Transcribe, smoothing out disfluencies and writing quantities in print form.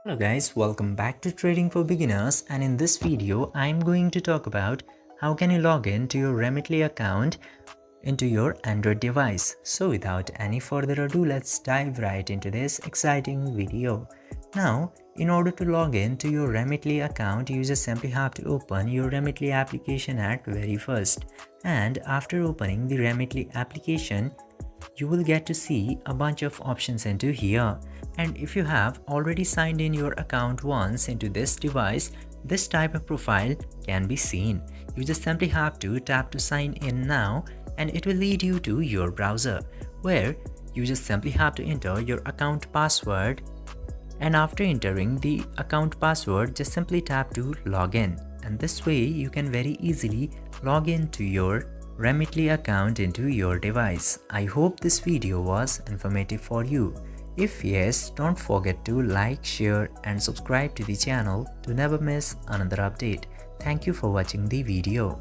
Hello guys, welcome back to Trading for Beginners, and in this video I'm going to talk about how can you log in to your Remitly account into your Android device. So without any further ado, let's dive right into this exciting video. Now, in order to log in to your Remitly account, you just simply have to open your Remitly application at very first. And after opening the Remitly application, you will get to see a bunch of options into here. And if you have already signed in your account once into this device, this type of profile can be seen. You just simply have to tap to sign in now, and it will lead you to your browser, where you just simply have to enter your account password, and after entering the account password, just simply tap to login, and this way you can very easily log in to your Remitly account into your device. I hope this video was informative for you. If yes, don't forget to like, share and subscribe to the channel to never miss another update. Thank you for watching the video.